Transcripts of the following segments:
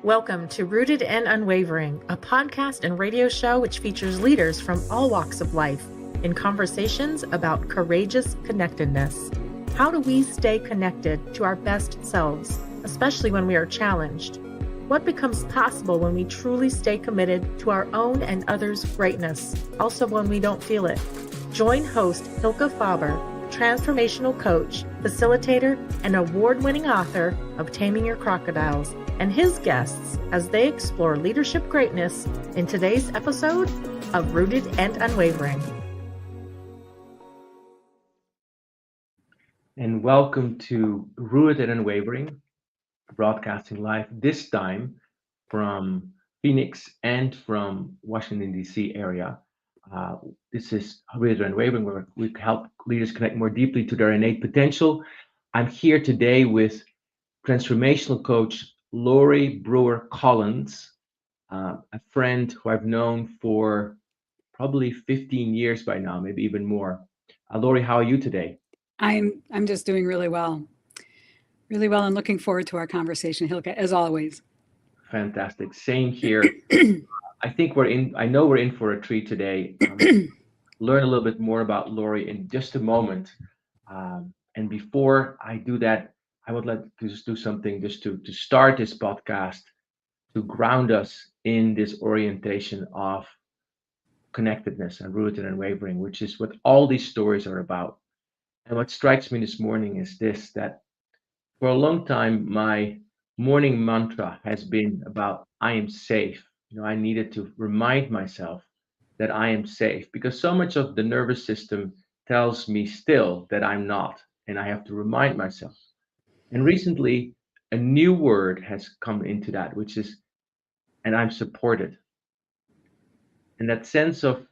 Welcome to Rooted and Unwavering, a podcast and radio show which features leaders from all walks of life in conversations about courageous connectedness. How do we stay connected to our best selves, especially when we are challenged? What becomes possible when we truly stay committed to our own and others' greatness, also when we don't feel it? Join host Hylke Faber, transformational coach, facilitator, and award-winning author of Taming Your Crocodiles, and his guests as they explore leadership greatness in today's episode of Rooted and Unwavering. And welcome to Rooted and Unwavering, broadcasting live this time from Phoenix and from Washington, D.C. area. This is Rooted and Unwavering, where we help leaders connect more deeply to their innate potential. I'm here today with transformational coach Lori Brewer Collins, a friend who I've known for probably 15 years by now, maybe even more. Lori, how are you today? I'm just doing really well, and looking forward to our conversation, Hylke, as always. Fantastic. Same here. I know we're in for a treat today. Learn a little bit more about Lori in just a moment. And before I do that, I would like to just do something just to start this podcast, to ground us in this orientation of connectedness and rooted and wavering, which is what all these stories are about. And what strikes me this morning is this, that for a long time, my morning mantra has been about I am safe. I needed to remind myself that I am safe because so much of the nervous system tells me still that I'm not, and I have to remind myself. And recently, a new word has come into that, which is, and I'm supported. And that sense of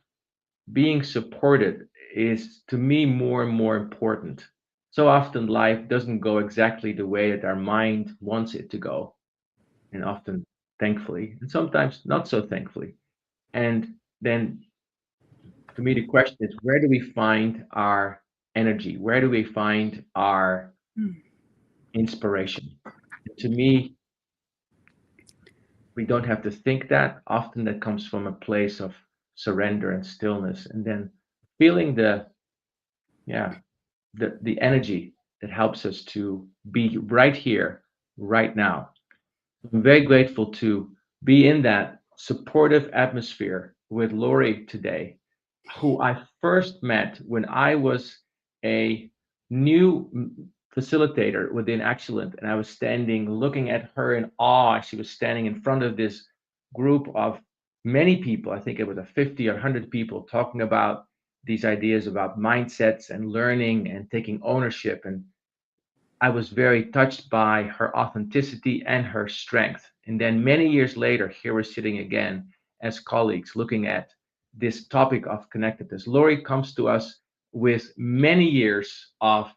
being supported is to me more and more important. So often life doesn't go exactly the way that our mind wants it to go, and often thankfully, and sometimes not so thankfully. And then to me, the question is, where do we find our energy? Where do we find our inspiration? And to me, we don't have to think that. Often that comes from a place of surrender and stillness, and then feeling yeah, the energy that helps us to be right here, right now. I'm very grateful to be in that supportive atmosphere with Lori today, who I first met when I was a new facilitator within Excellent, and I was standing looking at her in awe. She was standing in front of this group of many people. I think it was a 50 or 100 people talking about these ideas about mindsets and learning and taking ownership. And I was very touched by her authenticity and her strength. And then many years later, here we're sitting again as colleagues looking at this topic of connectedness. Lori comes to us with many years of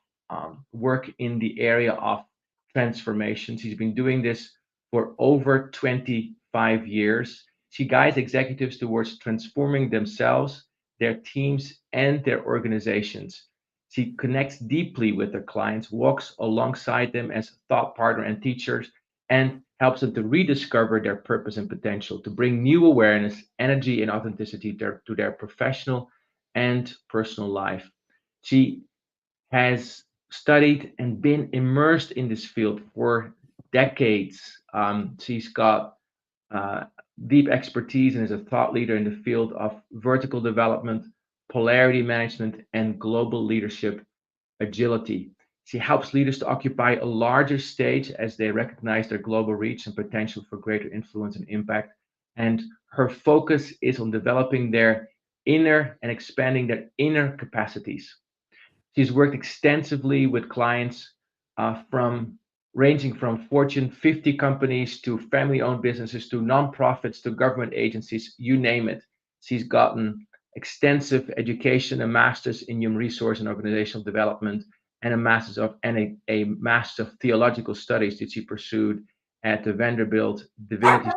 work in the area of transformation. She's been doing this for over 25 years. She guides executives towards transforming themselves, their teams, and their organizations. She connects deeply with her clients, walks alongside them as thought partner and teachers, and helps them to rediscover their purpose and potential, to bring new awareness, energy, and authenticity to their professional and personal life. She has studied and been immersed in this field for decades. She's got uh, deep expertise and is a thought leader in the field of vertical development, polarity management, and global leadership agility. She helps leaders to occupy a larger stage as they recognize their global reach and potential for greater influence and impact. And her focus is on developing their inner and expanding their inner capacities. She's worked extensively with clients from ranging from Fortune 50 companies to family-owned businesses to nonprofits to government agencies, you name it. She's gotten extensive education, a master's in human resource and organizational development, and a master's of theological studies that she pursued at the Vanderbilt Divinity.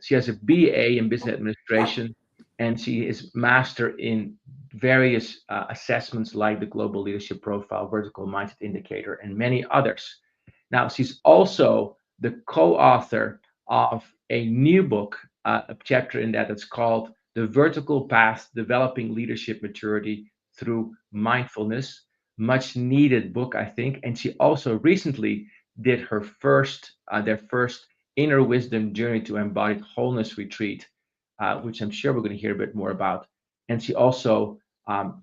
She has a BA in business administration, and she is master in various assessments like the Global Leadership Profile, Vertical Mindset Indicator, and many others. Now, she's also the co-author of a new book, a chapter in that that's called The Vertical Path Developing Leadership Maturity Through Mindfulness. Much needed book, I think. And she also recently did her their first Inner Wisdom Journey to Embodied Wholeness retreat, which I'm sure we're going to hear a bit more about. And she also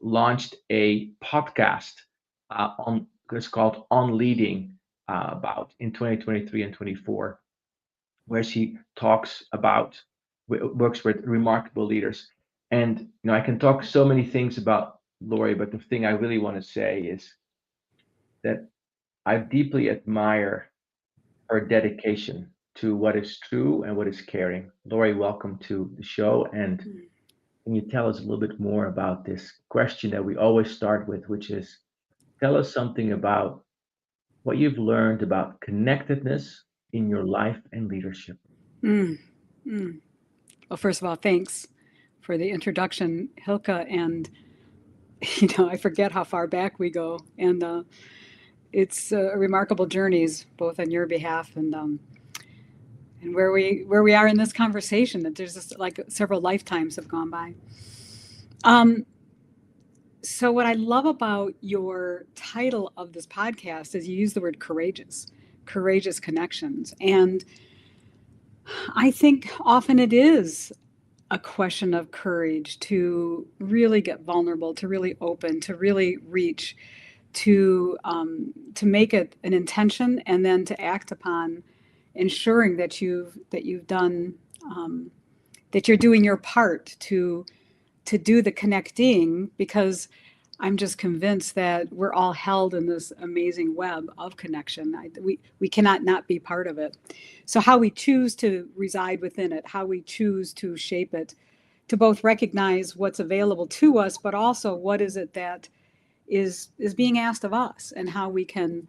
launched a podcast it's called On Leading, about in 2023 and 24, where she talks about works with remarkable leaders. And I can talk so many things about Lori, but the thing I really want to say is that I deeply admire her dedication to what is true and what is caring. Lori, welcome to the show. And can you tell us a little bit more about this question that we always start with, which is, tell us something about what you've learned about connectedness in your life and leadership. Mm, mm. Well, first of all, thanks for the introduction, Hylke. And, I forget how far back we go. And it's remarkable journeys, both on your behalf and where we are in this conversation, that there's just like several lifetimes have gone by. So what I love about your title of this podcast is you use the word courageous connections. And I think often it is a question of courage to really get vulnerable, to really open, to really reach, to make it an intention, and then to act upon ensuring that you've done, that you're doing your part to do the connecting, because I'm just convinced that we're all held in this amazing web of connection. We cannot not be part of it. So how we choose to reside within it, how we choose to shape it, to both recognize what's available to us, but also what is it that is being asked of us, and how we can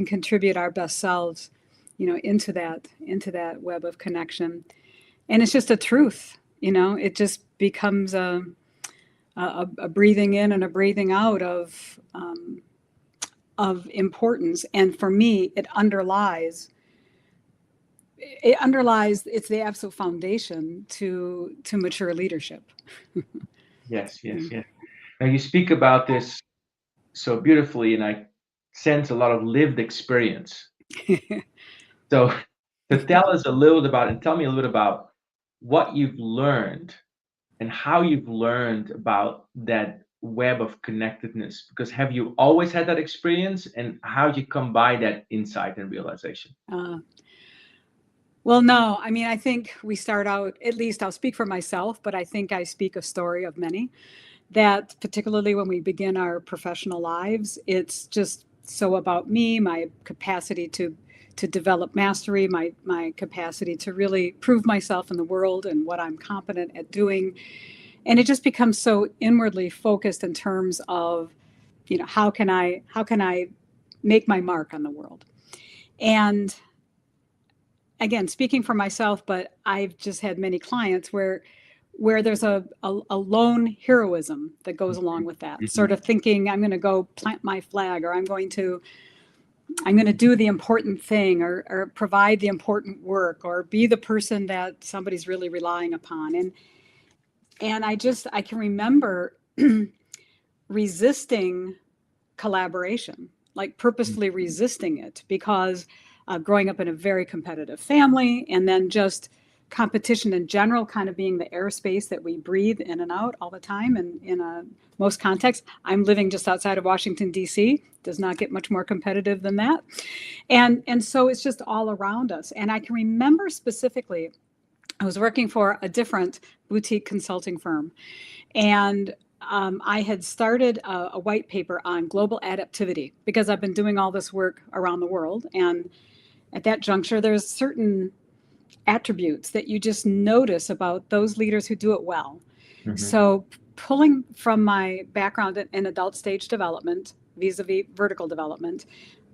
contribute our best selves, into that web of connection. And it's just a truth, it just becomes a breathing in and a breathing out of importance. And for me, it underlies, it's the absolute foundation to mature leadership. Yes. Now you speak about this so beautifully, and I sense a lot of lived experience. So to tell us a little bit about, and tell me a little bit about what you've learned and how you've learned about that web of connectedness, because have you always had that experience, and how did you come by that insight and realization? Well, no, I mean, I think we start out, at least I'll speak for myself, but I think I speak a story of many, that particularly when we begin our professional lives, it's just so about me, my capacity to develop mastery, my capacity to really prove myself in the world and what I'm competent at doing. And it just becomes so inwardly focused in terms of, how can I make my mark on the world? And again, speaking for myself, but I've just had many clients where there's a lone heroism that goes along with that, sort of thinking, I'm going to go plant my flag, or I'm going to do the important thing, or provide the important work, or be the person that somebody's really relying upon. And I can remember resisting collaboration, like purposefully resisting it, because growing up in a very competitive family, and then just competition in general kind of being the airspace that we breathe in and out all the time. And in most contexts, I'm living just outside of Washington, D.C., does not get much more competitive than that. And so it's just all around us. And I can remember specifically, I was working for a different boutique consulting firm, and I had started a white paper on global adaptivity, because I've been doing all this work around the world. And at that juncture, there's certain attributes that you just notice about those leaders who do it well. Mm-hmm. So pulling from my background in adult stage development, vis-a-vis vertical development,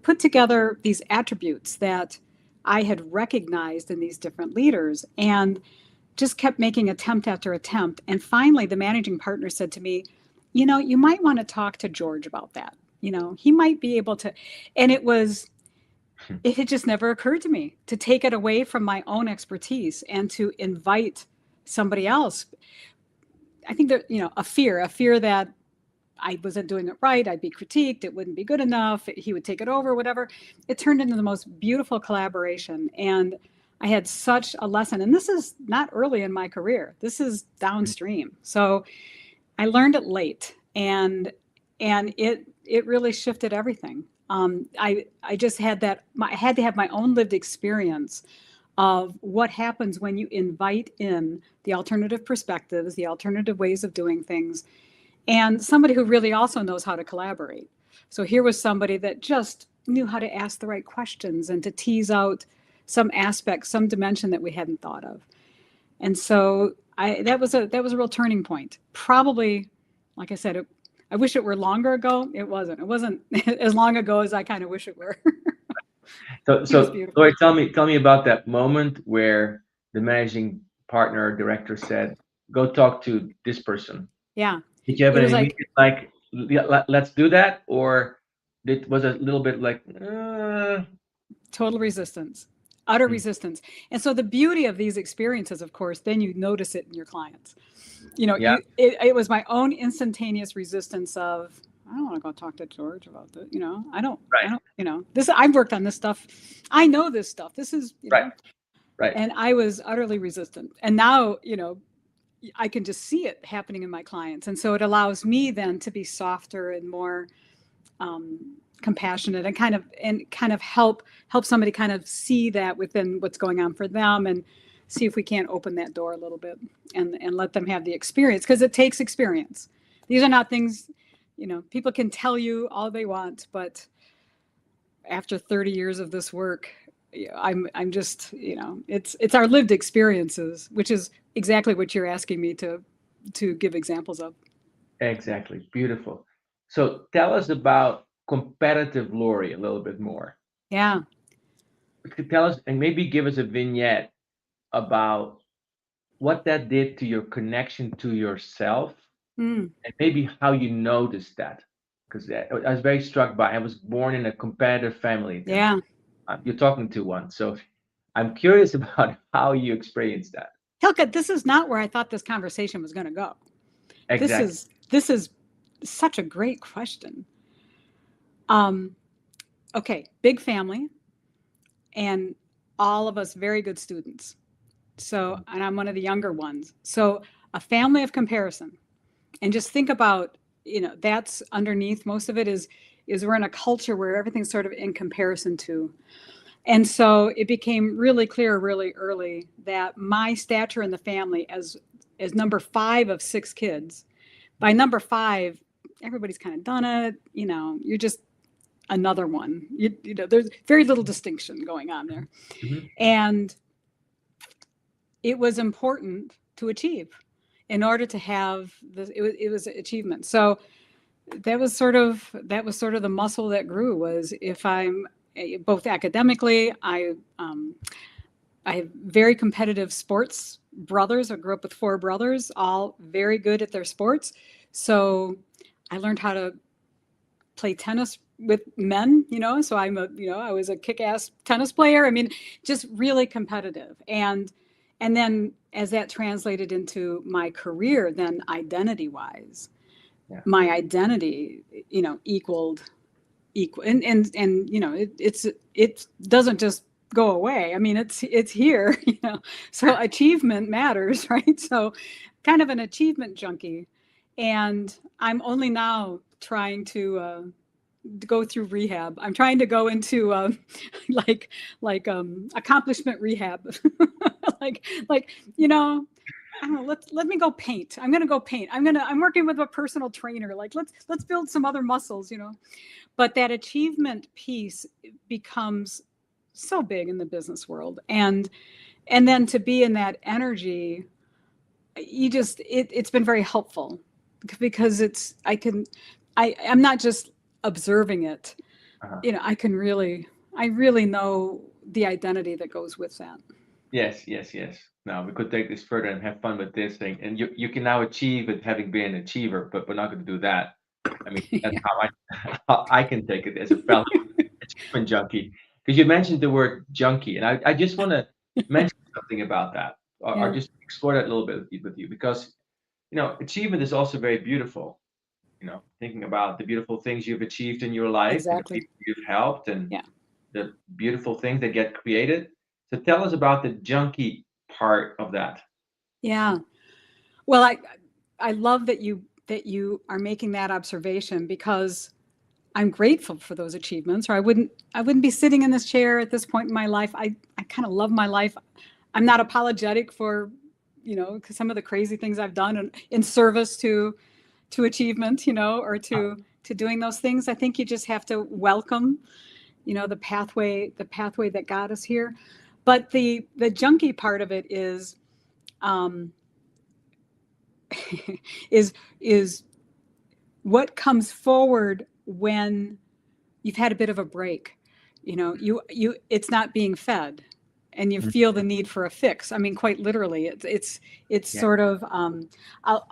put together these attributes that I had recognized in these different leaders, and just kept making attempt after attempt. And finally, the managing partner said to me, you might want to talk to George about that. He might be able to. And it was it had just never occurred to me to take it away from my own expertise and to invite somebody else. I think that, a fear that I wasn't doing it right. I'd be critiqued. It wouldn't be good enough. He would take it over, whatever. It turned into the most beautiful collaboration. And I had such a lesson. And this is not early in my career. This is downstream. So I learned it late, and it really shifted everything. I just had I had to have my own lived experience of what happens when you invite in the alternative perspectives, the alternative ways of doing things, and somebody who really also knows how to collaborate. So here was somebody that just knew how to ask the right questions and to tease out some aspect, some dimension that we hadn't thought of. And so that was a real turning point. Probably, like I said, I wish it were longer ago. It wasn't. It wasn't as long ago as I kind of wish it were. So Lori, tell me about that moment where the managing partner or director said, "Go talk to this person." Yeah. Did you have an immediate let's do that, or it was a little bit like total resistance, utter resistance? And so the beauty of these experiences, of course, then you notice it in your clients. It was my own instantaneous resistance of, I don't want to go talk to George about this. I don't, this, I've worked on this stuff. I know this stuff. This is, right. And I was utterly resistant. And now, I can just see it happening in my clients. And so it allows me then to be softer and more compassionate and kind of help somebody kind of see that within what's going on for them, and see if we can't open that door a little bit and let them have the experience, because it takes experience. These are not things, people can tell you all they want, but after 30 years of this work, I'm just, it's our lived experiences, which is exactly what you're asking me to give examples of. Exactly. Beautiful. So tell us about competitive Lori a little bit more. Yeah. Tell us, and maybe give us a vignette about what that did to your connection to yourself, and maybe how you noticed that. Because I was very struck by, I was born in a competitive family. Yeah. You're talking to one. So I'm curious about how you experienced that. Hylke, this is not where I thought this conversation was going to go. Exactly. This is such a great question. Okay, big family, and all of us very good students. So, and I'm one of the younger ones. So a family of comparison. And just think about, that's underneath. Most of it is we're in a culture where everything's sort of in comparison to. And so it became really clear really early that my stature in the family as number 5 of 6 kids, by number 5, everybody's kind of done it. You're just another one. There's very little distinction going on there. Mm-hmm. And it was important to achieve in order to have this. It was achievement. So that was sort of the muscle that grew, was if I'm both academically, I have very competitive sports brothers. I grew up with 4 brothers, all very good at their sports. So I learned how to play tennis with men, so I was a kick-ass tennis player. I mean, just really competitive. And then as that translated into my career, then identity-wise, my identity, equal, and it doesn't just go away. I mean, it's here, so achievement matters, right? So kind of an achievement junkie. And I'm only now trying to go through rehab. I'm trying to go into accomplishment rehab. I don't know, let me go paint. I'm going to go paint. I'm working with a personal trainer. Let's build some other muscles, But that achievement piece becomes so big in the business world. And then to be in that energy, it's been very helpful, because I'm not just observing it. Uh-huh. I really know the identity that goes with that. Yes. Now we could take this further and have fun with this thing. And you can now achieve it having been an achiever, but we're not going to do that. I mean, that's how I can take it as a value achievement junkie. because you mentioned the word junkie, and I just want to mention something about that, or Yeah, just explore that a little bit with you, because achievement is also very beautiful. Thinking about the beautiful things you've achieved in your life and the exactly. people you've helped and Yeah. the beautiful things that get created. So tell us about the junkie part of that. Yeah. Well, I love that you are making that observation, because I'm grateful for those achievements, or I wouldn't be sitting in this chair at this point in my life. I kind of love my life. I'm not apologetic for, 'cause some of the crazy things I've done in service to achievement, or to doing those things. I think you just have to welcome, the pathway that got us here. But the junkie part of it um, is is what comes forward when you've had a bit of a break. It's not being fed, and you Mhm. feel the need for a fix. I mean, quite literally, it's Yeah. sort of. I'll,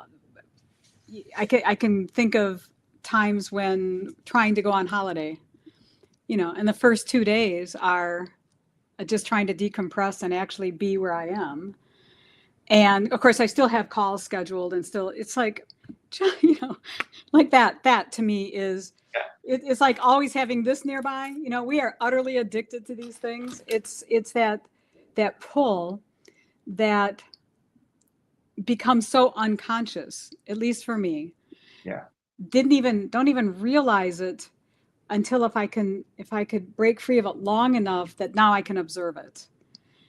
I can think of times when trying to go on holiday, and the first 2 days are just trying to decompress and actually be where I am. And of course, I still have calls scheduled, and still, it's like, you know, like that to me is, it's like always having this nearby. We are utterly addicted to these things. It's that pull that becomes so unconscious, at least for me. Yeah. Don't even realize it until if I could break free of it long enough that now I can observe it.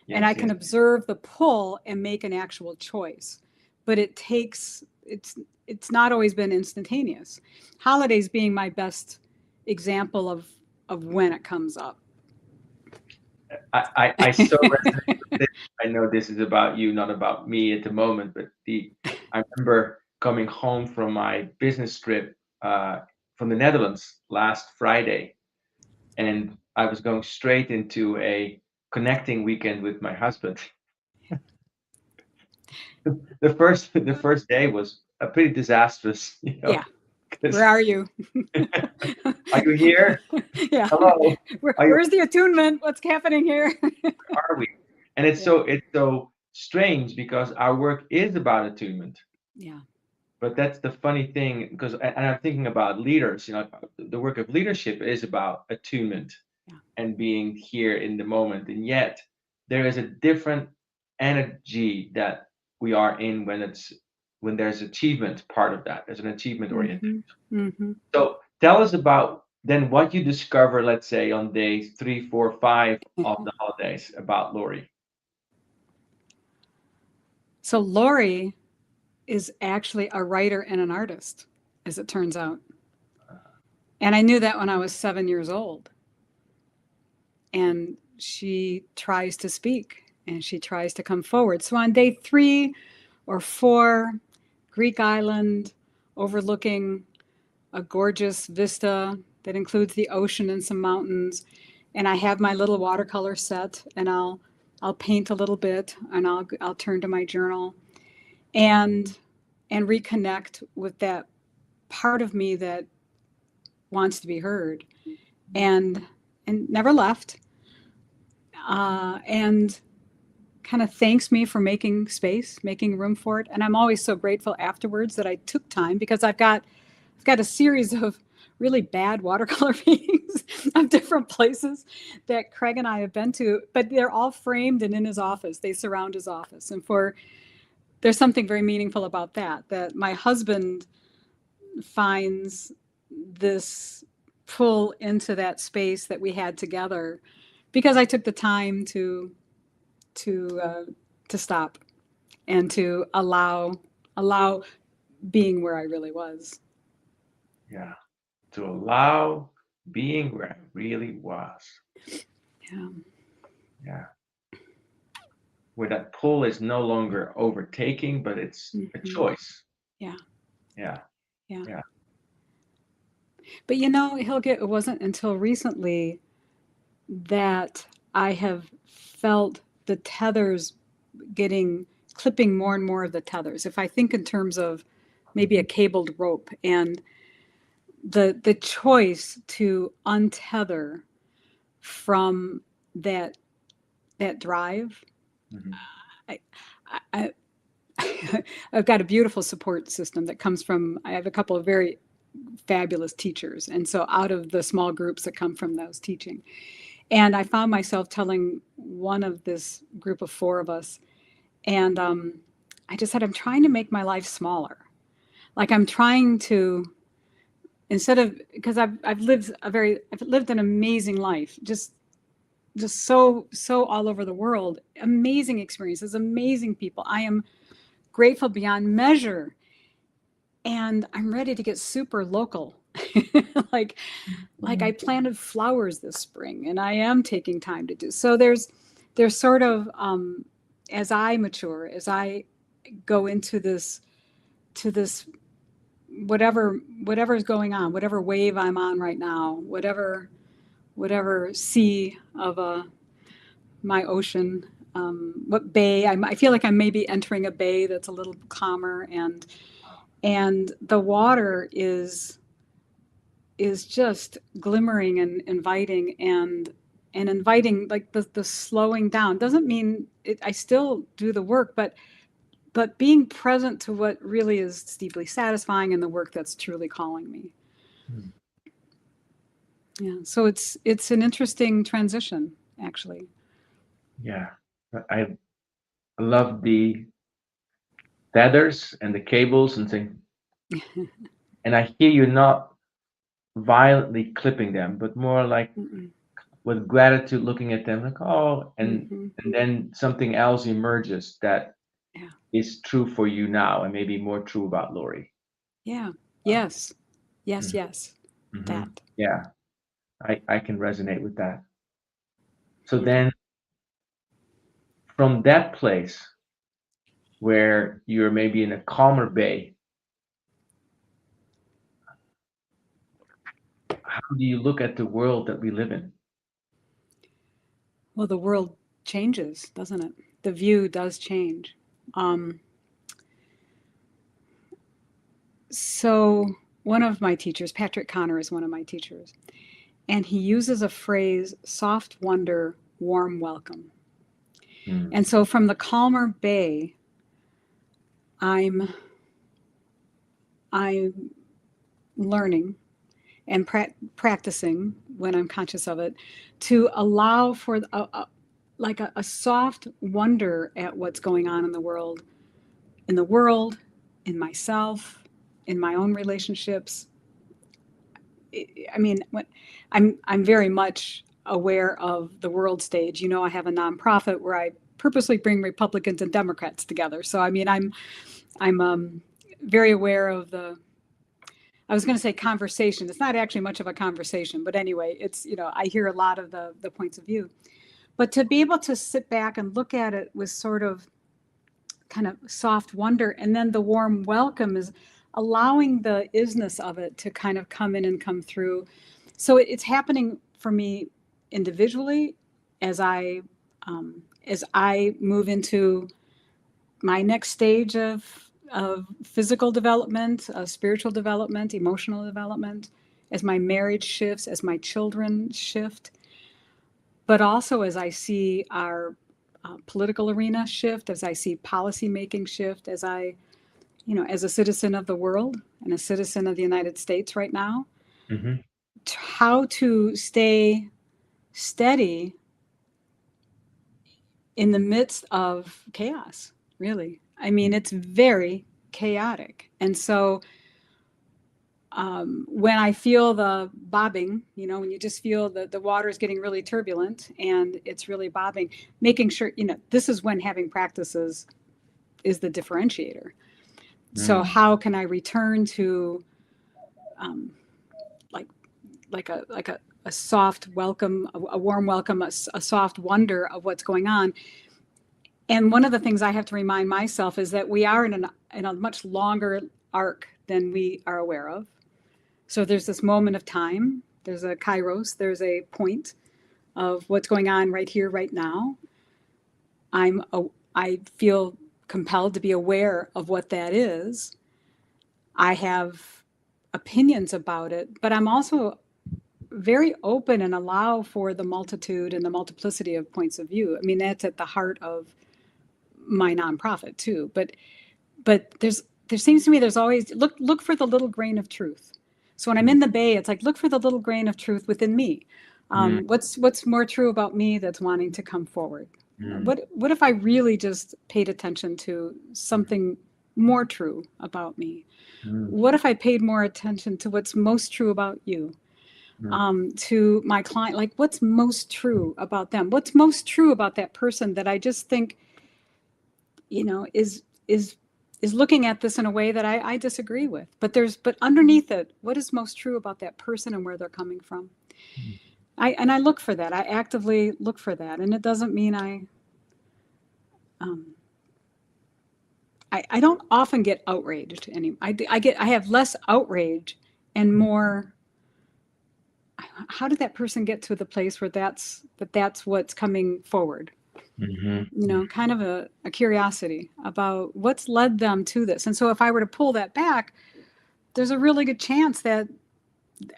And I Yes. can Yes. observe the pull and make an actual choice. But it's not always been instantaneous. Holidays being my best example of when it comes up. I so resonate with this. I know this is about you, not about me at the moment, but I remember coming home from my business trip from the Netherlands last Friday, and I was going straight into a connecting weekend with my husband. The first day was a pretty disastrous, Yeah. 'cause, Where are you? are you here? Yeah. Hello, are you? Where's the attunement? What's happening here? Are we? And it's Yeah. so strange because our work is about attunement. Yeah. But that's the funny thing, because and I'm thinking about leaders. The work of leadership is about attunement Yeah. and being here in the moment, and yet there is a different energy that we are in when there's achievement part of that. There's an achievement oriented. Mm-hmm. Mm-hmm. So tell us about then what you discover, let's say on days 3, 4, 5 of the holidays about Lori. So Lori is actually a writer and an artist, as it turns out. And I knew that when I was 7 years old. And she tries to speak and she tries to come forward. So on day 3 or 4, Greek island, overlooking a gorgeous vista that includes the ocean and some mountains. And I have my little watercolor set, and I'll paint a little bit, and I'll turn to my journal and reconnect with that part of me that wants to be heard, and never left, and kind of thanks me for making space, making room for it. And I'm always so grateful afterwards that I took time, because I've got a series of really bad watercolor paintings of different places that Craig and I have been to, but they're all framed and in his office. They surround his office. And there's something very meaningful about that my husband finds this pull into that space that we had together, because I took the time to stop and to allow being where I really was. Yeah. To allow being where I really was. Yeah. Yeah. Where that pull is no longer overtaking, but it's a Mm-hmm. choice. Yeah. Yeah. Yeah. Yeah. But Hylke, it wasn't until recently that I have felt the tethers clipping more and more of the tethers. If I think in terms of maybe a cabled rope, and the choice to untether from that drive. Mhm. I, I, I've got a beautiful support system that comes from, I have a couple of very fabulous teachers. And so out of the small groups that come from those teaching. And I found myself telling one of this group of 4 of us, and I just said, I'm trying to make my life smaller. Like I'm trying to, instead of, because I've lived an amazing life, just so all over the world, amazing experiences, amazing people. I am grateful beyond measure, and I'm ready to get super local. like I planted flowers this spring, and I am taking time to do so. There's sort of as I mature, as I go into this whatever is going on, whatever wave I'm on right now, whatever sea of my ocean, what bay I feel like I may be entering a bay that's a little calmer, and the water is just glimmering and inviting, and inviting, like the slowing down doesn't mean it, I still do the work, but being present to what really is deeply satisfying and the work that's truly calling me. Hmm. Yeah, so it's an interesting transition, actually. Yeah, I love the feathers and the cables and things, and I hear you not violently clipping them, but more like Mm-mm. with gratitude, looking at them like, oh, Mm-hmm. and then something else emerges that Yeah. is true for you now, and maybe more true about Lori. Yeah. Yes. Yes. Mhm. Yes. Mhm. That. Yeah, I can resonate with that. So Yeah. then, from that place where you're maybe in a calmer bay, how do you look at the world that we live in? Well, the world changes, doesn't it? The view does change. Um, so one of my teachers, Patrick Connor, is one of my teachers, and he uses a phrase, soft wonder, warm welcome. Mm. And so from the calmer bay, I'm learning and practicing when I'm conscious of it to allow for like a soft wonder at what's going on in the world, in myself, in my own relationships. I mean, when I'm very much aware of the world stage. You know, I have a nonprofit where I purposely bring Republicans and Democrats together. So I mean, I'm very aware of the. I was going to say conversation. It's not actually much of a conversation, but anyway, it's, you know, I hear a lot of the points of view. But to be able to sit back and look at it with sort of kind of soft wonder, and then the warm welcome is allowing the isness of it to kind of come in and come through. So it's happening for me individually as I move into my next stage of physical development, spiritual development, emotional development, as my marriage shifts, as my children shift, but also as I see our political arena shift, as I see policy making shift, as I, you know, as a citizen of the world and a citizen of the United States right now, Mhm. how to stay steady in the midst of chaos, really. I mean, it's very chaotic. And so when I feel the bobbing, you know, when you just feel that the water is getting really turbulent and it's really bobbing, making sure, you know, this is when having practices is the differentiator. So Mm. how can I return to um, like a soft welcome, a warm welcome, a soft wonder of what's going on. And one of the things I have to remind myself is that we are in a much longer arc than we are aware of. So there's this moment of time, there's a kairos, there's a point of what's going on right here, right now. I feel compelled to be aware of what that is. I have opinions about it, but I'm also very open and allow for the multitude and the multiplicity of points of view. I mean, that's at the heart of my nonprofit too. But there seems to me there's always look for the little grain of truth. So when I'm in the Bay, it's like, look for the little grain of truth within me. What's more true about me that's wanting to come forward? What if I really just paid attention to something more true about me? What if I paid more attention to what's most true about you? To my client, like what's most true about them? What's most true about that person that I just think, is looking at this in a way that I disagree with? But underneath it, what is most true about that person and where they're coming from? I look for that. I actively look for that, and it doesn't mean I don't often get outraged anymore. I have less outrage and more. How did that person get to the place where that's what's coming forward? Kind of a curiosity about what's led them to this. And so if I were to pull that back, there's a really good chance that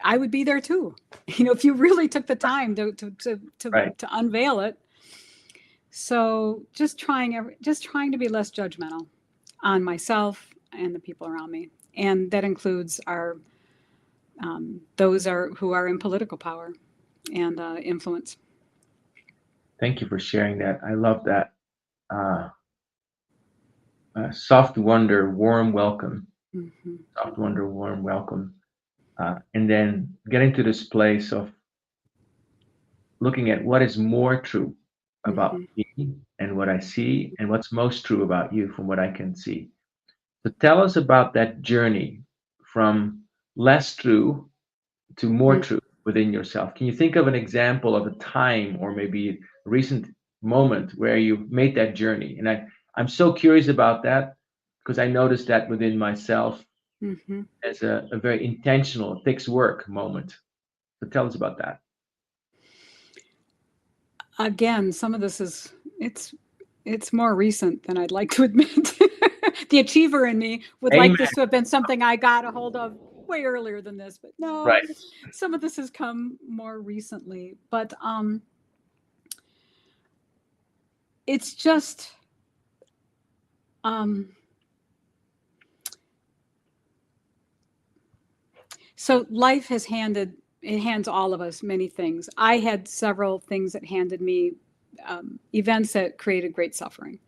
I would be there too. If you really took the time to unveil it. So just trying to be less judgmental on myself and the people around me. And that includes those who are in political power and influence. Thank you for sharing that. I love that. Soft wonder, warm welcome. Soft wonder, warm welcome. And then getting to this place of looking at what is more true about me and what I see, and what's most true about you from what I can see. So tell us about that journey from less true to more true within yourself. Can you think of an example of a time or maybe a recent moment where you made that journey? And I'm so curious about that because I noticed that within myself as a very intentional, fixed work moment. So tell us about that. Again, some of this it's more recent than I'd like to admit. The achiever in me would like this to have been something I got a hold of way earlier than this, but no, right. Some of this has come more recently. But it's just so life hands all of us many things. I had several things that handed me events that created great suffering.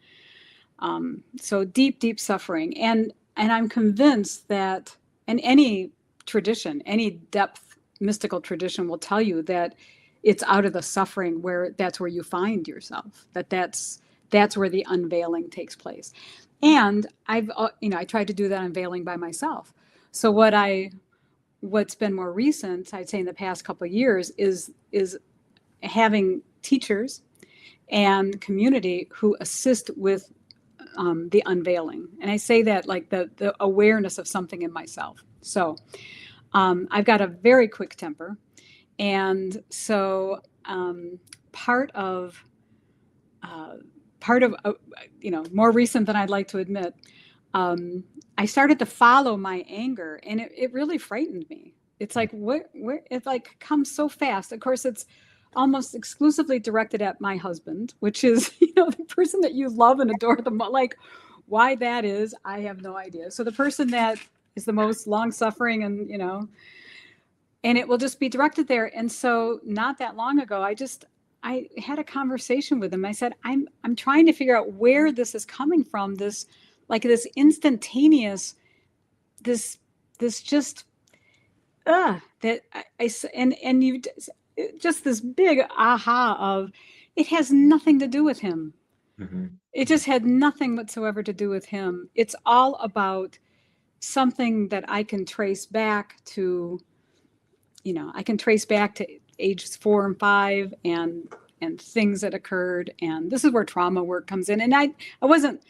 So deep suffering. And I'm convinced that in any tradition, any depth mystical tradition will tell you that it's out of the suffering that's where you find yourself, that's where the unveiling takes place. And I tried to do that unveiling by myself. So what's been more recent, I'd say in the past couple of years, is having teachers and community who assist with the unveiling. And I say that like the awareness of something in myself. So I've got a very quick temper. And so part of more recent than I'd like to admit, I started to follow my anger, and it really frightened me. It's like, where it like comes so fast. Of course, it's almost exclusively directed at my husband, which is, the person that you love and adore the most. Like, why that is, I have no idea. So the person that is the most long-suffering and it will just be directed there. And so not that long ago, I had a conversation with him. I said, I'm trying to figure out where this is coming from. This instantaneous, this just, that and you just this big aha of, it has nothing to do with him. It just had nothing whatsoever to do with him. It's all about something that I can trace back to, ages 4 and 5 and things that occurred. And this is where trauma work comes in. And I wouldn't,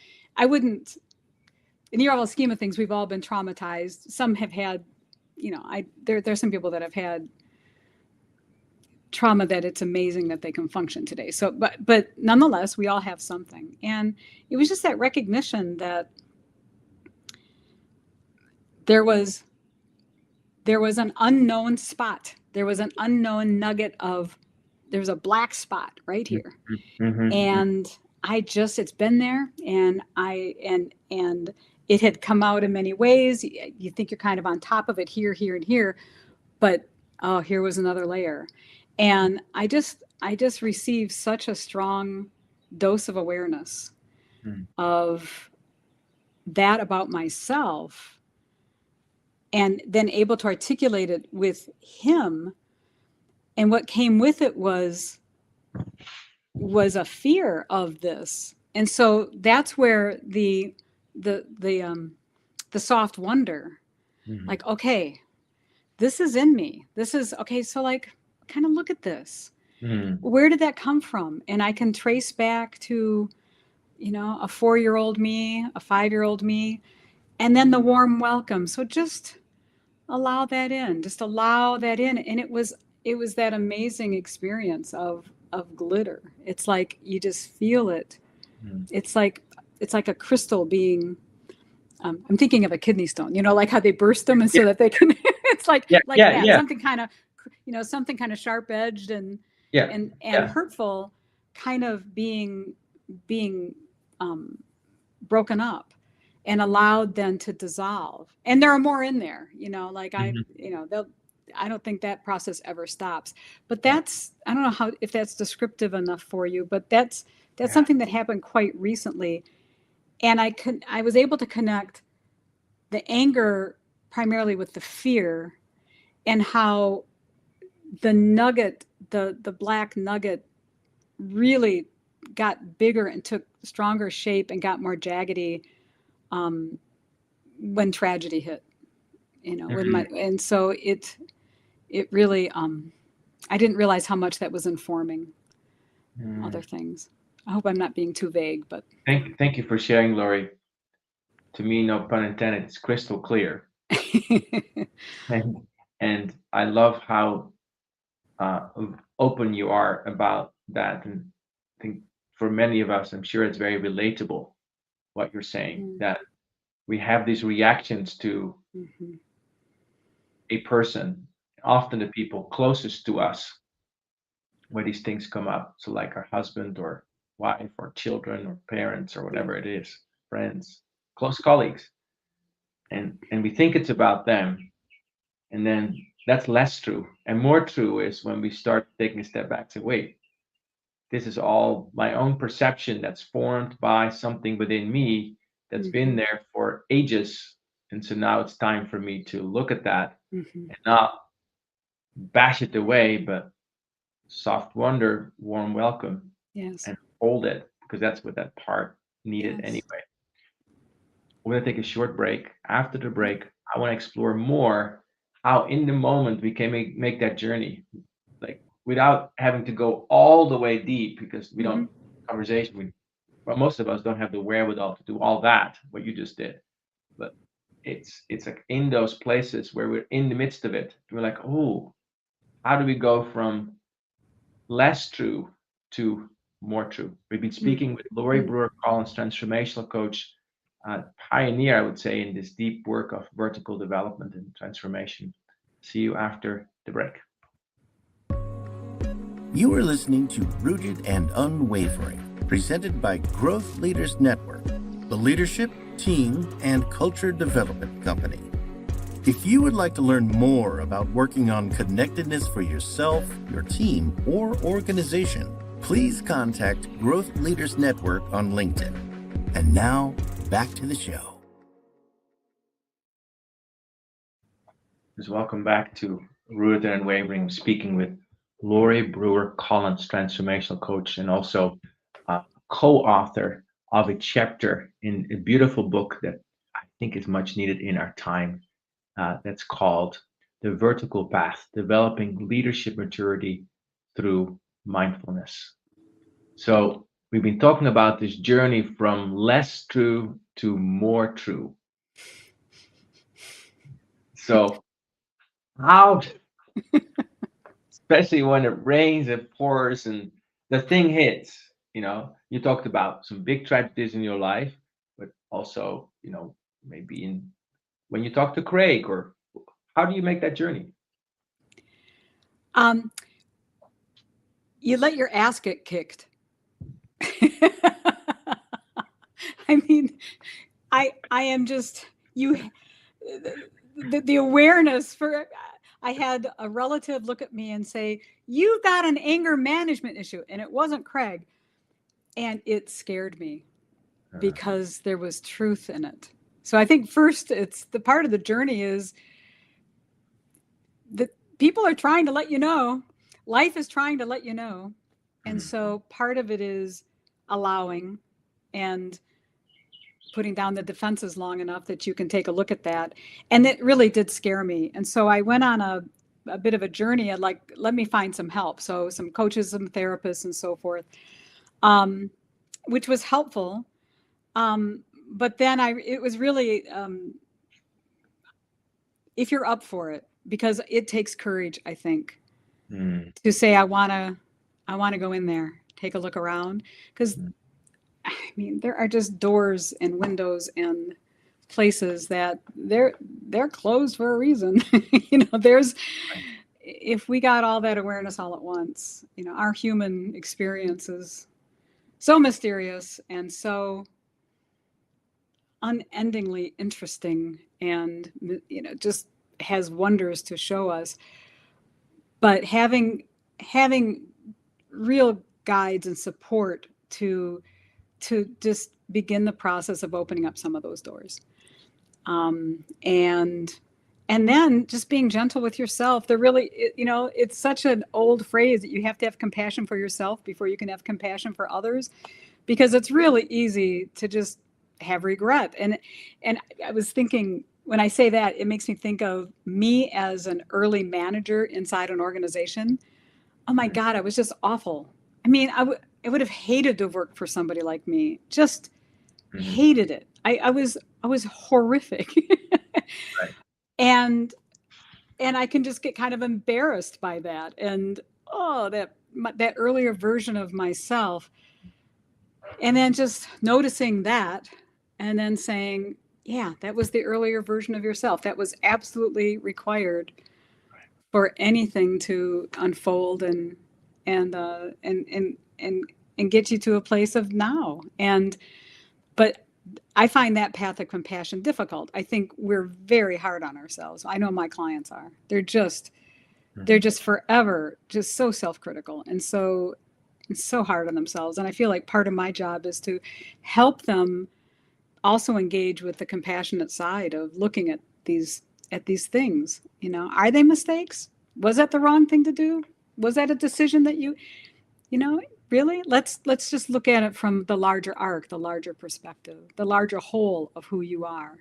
in the overall scheme of things, we've all been traumatized. Some have had, there's some people that have had trauma that it's amazing that they can function today. So, but nonetheless, we all have something. And it was just that recognition that there was an unknown spot there was an unknown nugget of, there was a black spot right here. And it's been there, and it had come out in many ways. You think you're kind of on top of it here, here, and here, but oh, here was another layer. And I just received such a strong dose of awareness of that about myself, and then able to articulate it with him. And what came with it was a fear of this. And so that's where the soft wonder, like, okay, this is in me. This is okay. So like, kind of look at this. Where did that come from? And I can trace back to, a 4-year-old me, a 5-year-old me, and then the warm welcome. So just allow that in. Just allow that in. And it was that amazing experience of glitter. It's like you just feel it. It's like a crystal being. I'm thinking of a kidney stone. Like how they burst them, and so that they can. It's like that. Something kind of, something kind of sharp edged and hurtful, kind of being broken up and allowed then to dissolve. And there are more in there. I don't think that process ever stops. But that's, I don't know if that's descriptive enough for you, but that's something that happened quite recently. And I was able to connect the anger primarily with the fear, and how the nugget, the black nugget, really got bigger and took stronger shape and got more jaggedy when tragedy hit. And so it really, I didn't realize how much that was informing other things. I hope I'm not being too vague, but thank you for sharing, Lori. To me, no pun intended, it's crystal clear. and I love how open you are about that. And I think for many of us, I'm sure it's very relatable what you're saying, that we have these reactions to a person, often the people closest to us, where these things come up. So like our husband or wife or children or parents or whatever it is, friends, close colleagues. And we think it's about them. And then that's less true. And more true is when we start taking a step back and say, wait, this is all my own perception that's formed by something within me that's been there for ages. And so now it's time for me to look at that and not bash it away, but soft wonder, warm welcome, and hold it, because that's what that part needed anyway. We're going to take a short break. After the break, I want to explore more how in the moment we can make that journey, like without having to go all the way deep, because we don't conversation. Well, most of us don't have the wherewithal to do all that, what you just did. But it's like in those places where we're in the midst of it, we're like, oh, how do we go from less true to more true? We've been speaking with Lori Brewer Collins, transformational coach, pioneer, I would say, in this deep work of vertical development and transformation. See you after the break. You are listening to Rooted and Unwavering, presented by Growth Leaders Network, the leadership, team, and culture development company. If you would like to learn more about working on connectedness for yourself, your team, or organization, please contact Growth Leaders Network on LinkedIn. And now, back to the show. Welcome back to Rooted and Unwavering, speaking with Lori Brewer Collins, transformational coach, and also co-author of a chapter in a beautiful book that I think is much needed in our time. That's called The Vertical Path, Developing Leadership Maturity Through Mindfulness. So we've been talking about this journey from less true to more true. So how, especially when it rains and pours and the thing hits, you talked about some big tragedies in your life, but also, maybe when you talk to Craig, or how do you make that journey? You let your ass get kicked. I mean, I am just, the awareness for, I had a relative look at me and say, "You've got an anger management issue." And it wasn't Craig. And it scared me because there was truth in it. So I think first, it's the part of the journey is that people are trying to let you know, life is trying to let you know. And so part of it is allowing and putting down the defenses long enough that you can take a look at that. And it really did scare me. And so I went on a bit of a journey. I'd like, let me find some help. So some coaches, some therapists and so forth, which was helpful. But then it was really, if you're up for it, because it takes courage, I think, to say, I want to go in there, take a look around. Because I mean, there are just doors and windows and places that they're closed for a reason. If we got all that awareness all at once, our human experience is so mysterious and so unendingly interesting, and just has wonders to show us. But having real guides and support to just begin the process of opening up some of those doors, and then just being gentle with yourself. It's such an old phrase that you have to have compassion for yourself before you can have compassion for others, because it's really easy to just have regret. And I was thinking, when I say that, it makes me think of me as an early manager inside an organization. Oh my God, I was just awful. I mean, I would have hated to work for somebody like me. Just hated it. I was horrific. Right. And I can just get kind of embarrassed by that. And that earlier version of myself. And then just noticing that, and then saying, yeah, that was the earlier version of yourself. That was absolutely required for anything to unfold and get you to a place of now. But I find that path of compassion difficult. I think we're very hard on ourselves. I know my clients are. They're just forever just so self-critical and so hard on themselves. And I feel like part of my job is to help them also engage with the compassionate side of looking at these things. Are they mistakes? Was that the wrong thing to do? Was that a decision that really? Let's just look at it from the larger arc, the larger perspective, the larger whole of who you are.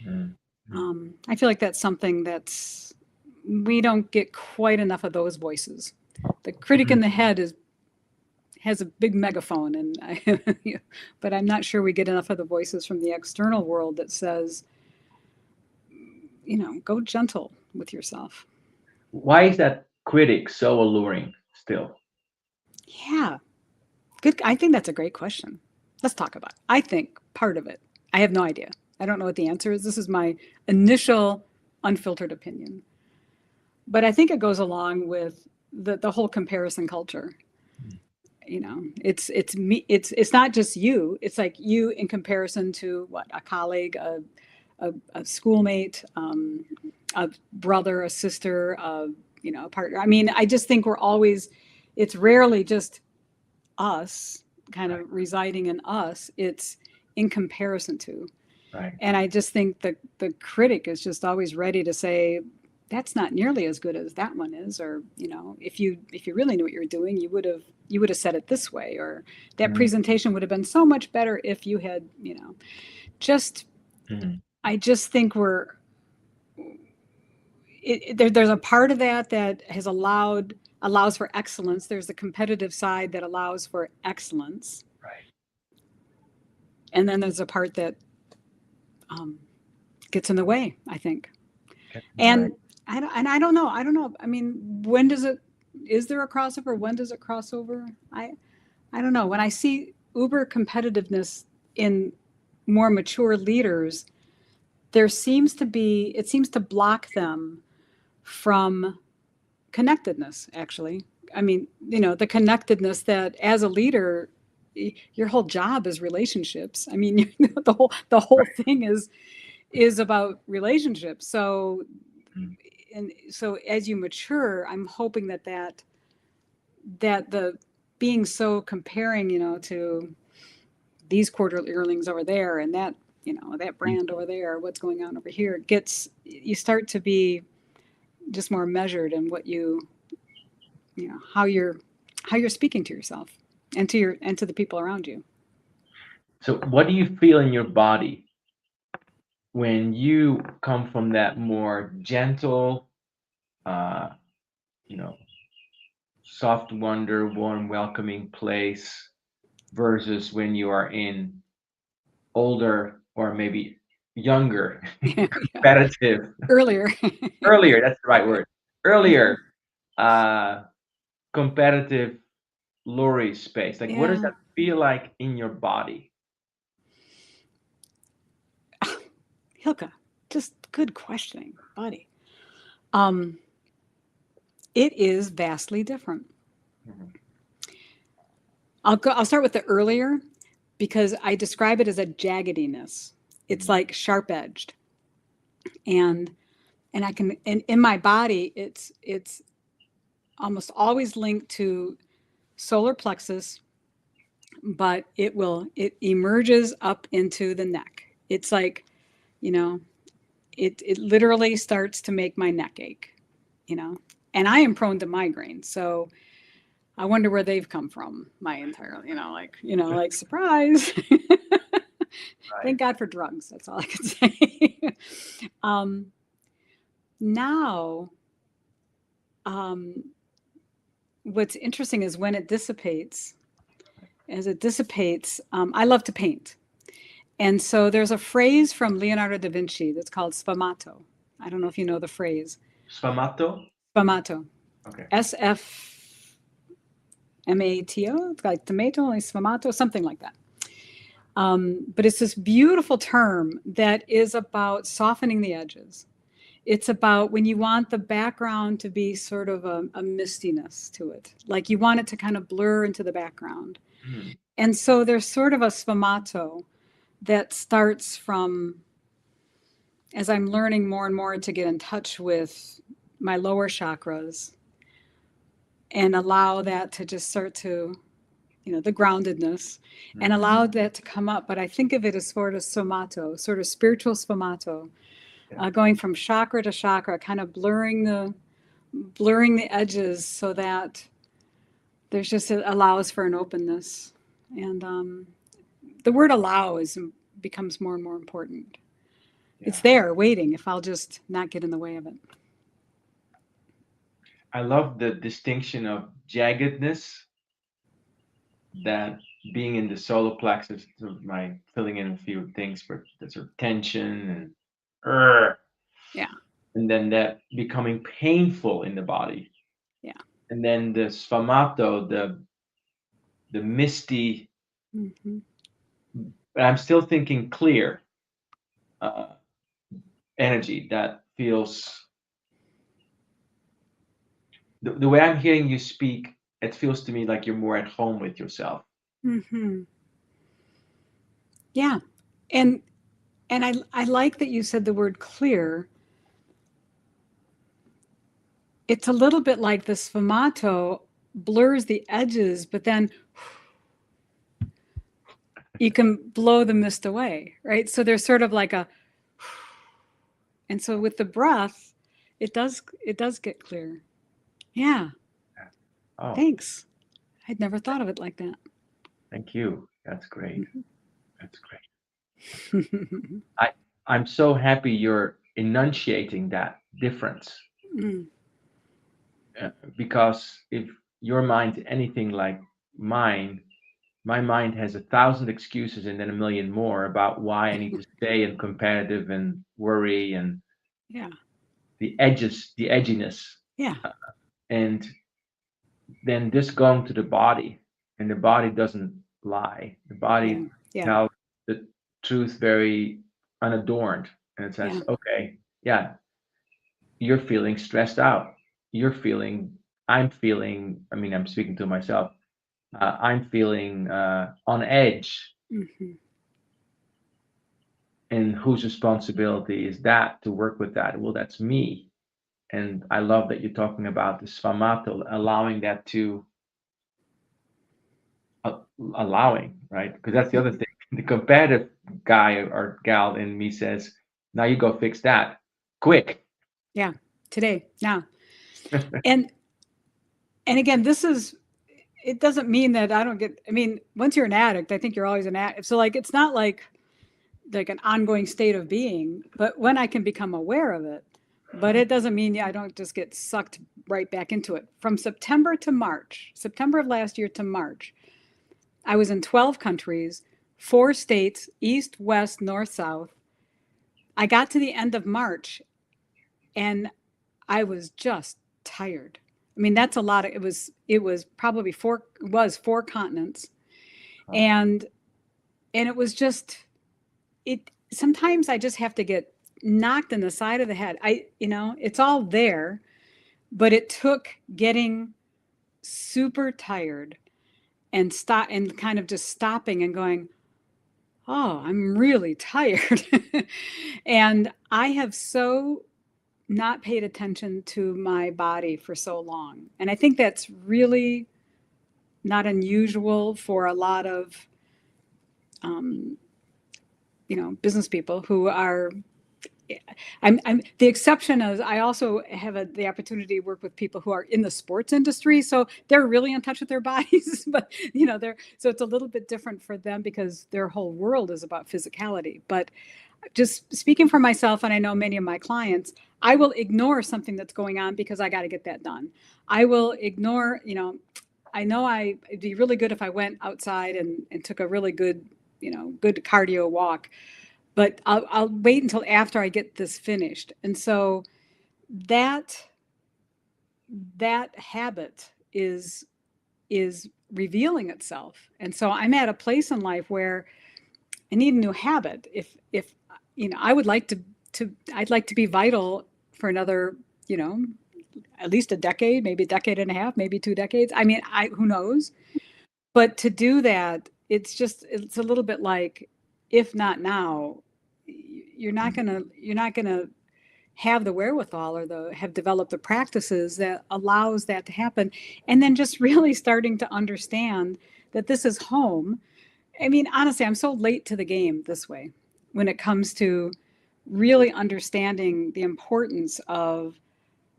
I feel like that's something we don't get quite enough of those voices. The critic in the head has a big megaphone, but I'm not sure we get enough of the voices from the external world that says, go gentle with yourself. Why is that critic so alluring still? Yeah, good. I think that's a great question. Let's talk about it. I think part of it, I have no idea. I don't know what the answer is. This is my initial unfiltered opinion. But I think it goes along with the whole comparison culture. It's me. It's not just you. It's like you in comparison to a colleague, a schoolmate, a brother, a sister, a partner. I mean, I just think it's rarely just us kind of residing in us. It's in comparison to. Right. And I just think the critic is just always ready to say, that's not nearly as good as that one is, or if you really knew what you were doing, you would have said it this way, or that presentation would have been so much better if you had I just think there's a part of that allows for excellence. There's the competitive side that allows for excellence, right? And then there's a part that gets in the way, I think. And I don't know. I mean, is there a crossover? When does it cross over? I don't know. When I see uber competitiveness in more mature leaders, it seems to block them from connectedness, actually. I mean, the connectedness that as a leader, your whole job is relationships. I mean, the whole thing is about relationships. So, and so as you mature, I'm hoping that the being so comparing, to these quarterly earnings over there and that, that brand over there, what's going on over here, you start to be just more measured in what how you're speaking to yourself and to the people around you. So what do you feel in your body when you come from that more gentle, soft wonder, warm, welcoming place versus when you are in older or maybe younger, competitive, Earlier. that's the right word, earlier, competitive Lori space? Like, what does that feel like in your body? Hylke, just good questioning, buddy. It is vastly different. I'll start with the earlier, because I describe it as a jaggediness. It's like sharp edged, and I can, in my body, it's almost always linked to solar plexus, but it emerges up into the neck. It's like, it literally starts to make my neck ache, and I am prone to migraine. So I wonder where they've come from my entire, like surprise. Thank God for drugs. That's all I can say. Now, what's interesting is when it dissipates, I love to paint. And so there's a phrase from Leonardo da Vinci that's called sfumato. I don't know if you know the phrase. Sfumato? Sfumato. Okay. SFMATO. It's like tomato, only sfumato, something like that. But it's this beautiful term that is about softening the edges. It's about when you want the background to be sort of a mistiness to it. Like you want it to kind of blur into the background. Mm-hmm. And so there's sort of a sfumato that starts from, as I'm learning more and more to get in touch with my lower chakras and allow that to just start to, the groundedness, and allow that to come up. But I think of it as sort of sfumato, sort of spiritual sfumato, going from chakra to chakra, kind of blurring the edges so that there's just, it allows for an openness. And the word allow becomes more and more important. Yeah. It's there waiting if I'll just not get in the way of it. I love the distinction of jaggedness, that being in the solar plexus, sort of my filling in a few things for the sort of tension and and then that becoming painful in the body. Yeah. And then the sfumato, the misty, but I'm still thinking clear energy that feels, the way I'm hearing you speak, it feels to me like you're more at home with yourself. Mm-hmm. Yeah. And I like that you said the word clear. It's a little bit like the sfumato blurs the edges, but then you can blow the mist away, right? So there's sort of like and so with the breath, it does get clear. Yeah. Oh. Thanks. I'd never thought of it like that. Thank you. That's great. Mm-hmm. That's great. I'm so happy you're enunciating that difference. Because if your mind's anything like mine, my mind has 1,000 excuses and then a million more about why I need to stay in competitive and worry and the edginess. Yeah. And then just going to the body, and the body doesn't lie. The body tells the truth very unadorned, and it says, okay, you're feeling stressed out. you're feeling, I'm feeling, I mean, I'm speaking to myself, I'm feeling on edge. Mm-hmm. And whose responsibility is that to work with that? Well, that's me. And I love that you're talking about the sfamato, allowing that to allowing, right? Because that's the other thing. The competitive guy or gal in me says, now you go fix that quick. Yeah, today, now. And again, it doesn't mean that I don't get, I mean, once you're an addict, I think you're always an addict. So like, it's not like an ongoing state of being, but when I can become aware of it, but it doesn't mean I don't just get sucked right back into it. From September of last year to March, I was in 12 countries, 4 states, east, west, north, south. I got to the end of March and I was just tired. I mean, that's a lot of, it was probably 4 continents. And it was just, sometimes I just have to get knocked in the side of the head. It's all there, but it took getting super tired and kind of just stopping and going, oh, I'm really tired. And I have so not paid attention to my body for so long. And I think that's really not unusual for a lot of, business people who are, I'm the exception is I also have the opportunity to work with people who are in the sports industry. So they're really in touch with their bodies, but so it's a little bit different for them because their whole world is about physicality. But just speaking for myself, and I know many of my clients, I will ignore something that's going on because I got to get that done. I will ignore, I know it'd be really good if I went outside and took a really good, good cardio walk, but I'll wait until after I get this finished. And so that habit is revealing itself. And so I'm at a place in life where I need a new habit. If I would like I'd like to be vital for another, at least a decade, maybe a decade and a half, maybe 2 decades. I mean, who knows? But to do that, it's a little bit like, if not now, you're not gonna have the wherewithal or have developed the practices that allows that to happen. And then just really starting to understand that this is home. I mean, honestly, I'm so late to the game this way when it comes to really understanding the importance of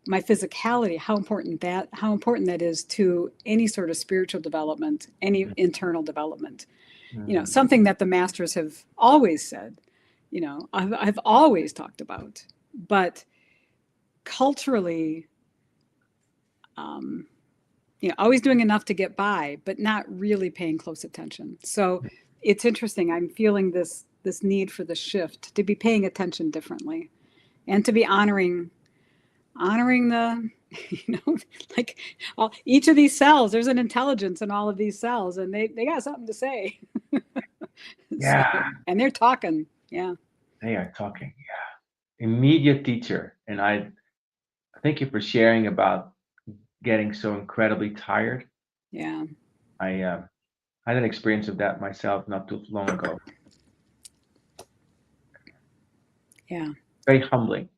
my physicality, how important that is to any sort of spiritual development, any internal development. Something that the masters have always said, I've always talked about, but culturally, always doing enough to get by, but not really paying close attention. So it's interesting. I'm feeling this need for the shift to be paying attention differently and to be honoring the, like each of these cells, there's an intelligence in all of these cells and they got something to say. Yeah. So, and they're talking. Yeah. They are talking. Yeah. Immediate teacher. And I thank you for sharing about getting so incredibly tired. Yeah. I had an experience of that myself not too long ago. Yeah. Very humbling.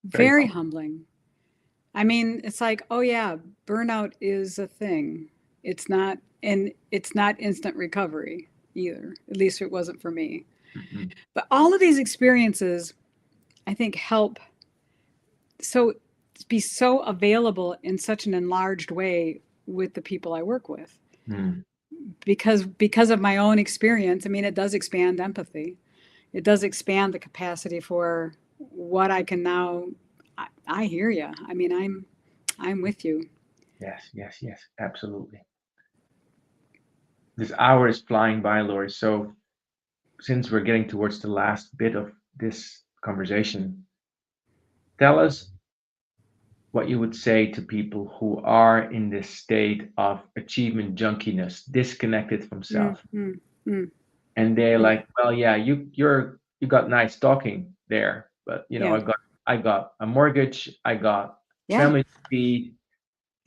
Very humbling. I mean, it's like, oh yeah, burnout is a thing. It's not instant recovery either. At least it wasn't for me. Mm-hmm. But all of these experiences, I think, help be so available in such an enlarged way with the people I work with. Because of my own experience. I mean, it does expand empathy. It does expand the capacity for what I can now. I hear you. I mean, I'm with you. Yes, absolutely. This hour is flying by, Lori. So since we're getting towards the last bit of this conversation, tell us what you would say to people who are in this state of achievement junkiness, disconnected from self. And they're like, well, yeah, you got nice talking there, but I got a mortgage, I got Yeah. Family speed.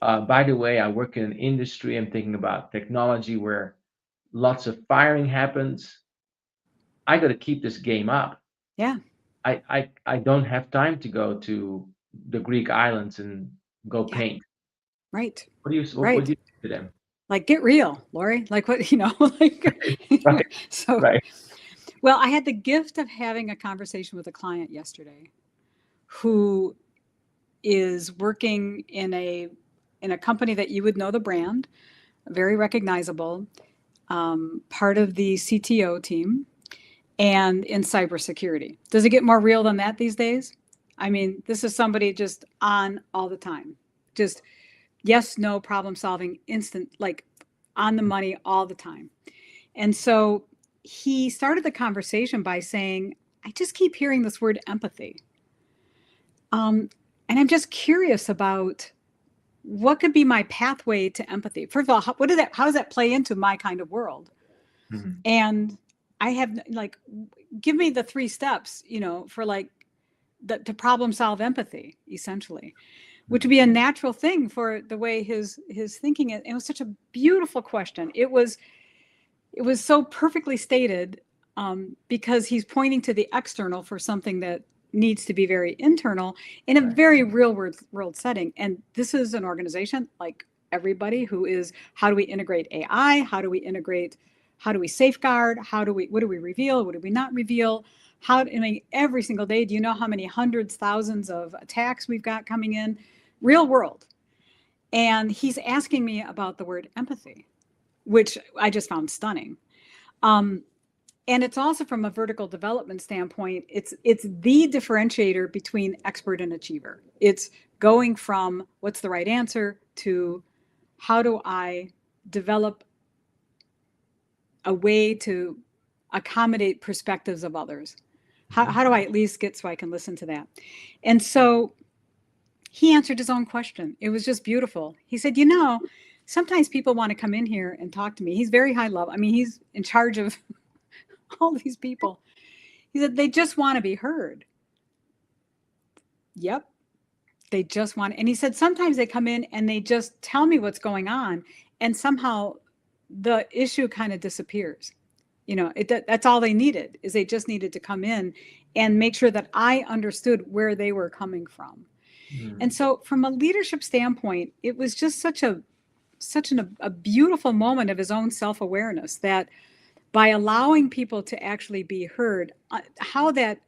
By the way, I work in an industry. I'm thinking about technology where lots of firing happens. I got to keep this game up. Yeah. I don't have time to go to the Greek islands and go Yeah. paint. Right. What Right. do you say to them? Like, get real, Lori. Like, what, like, Right, so, right. well, I had the gift of having a conversation with a client yesterday who is working in a company that you would know the brand, very recognizable, part of the CTO team, and in cybersecurity. Does it get more real than that these days? I mean, this is somebody just on all the time, just yes, no, problem solving, instant, like on the money all the time. And so he started the conversation by saying, I just keep hearing this word empathy. And I'm just curious about what could be my pathway to empathy. First of all, how does that play into my kind of world? Mhm. And I have like, give me the 3 steps, for like to problem solve empathy, essentially, which would be a natural thing for the way his thinking is. It was such a beautiful question. It was so perfectly stated, because he's pointing to the external for something that needs to be very internal in a very real world setting. And this is an organization like everybody who is, how do we integrate AI? How do we safeguard? What do we reveal? What do we not reveal? I mean, every single day, do you know how many hundreds, thousands of attacks we've got coming in? Real world. And he's asking me about the word empathy, which I just found stunning. And it's also from a vertical development standpoint, it's the differentiator between expert and achiever. It's going from what's the right answer to how do I develop a way to accommodate perspectives of others? How do I at least get so I can listen to that? And so he answered his own question. It was just beautiful. He said, sometimes people want to come in here and talk to me. He's very high level. I mean, he's in charge of all these people. He said, they just want to be heard. Yep. They just want, and he said, sometimes they come in and they just tell me what's going on, and somehow the issue kind of disappears. That's all they needed, is they just needed to come in and make sure that I understood where they were coming from. And so from a leadership standpoint, it was just such a beautiful moment of his own self-awareness, that by allowing people to actually be heard, how that,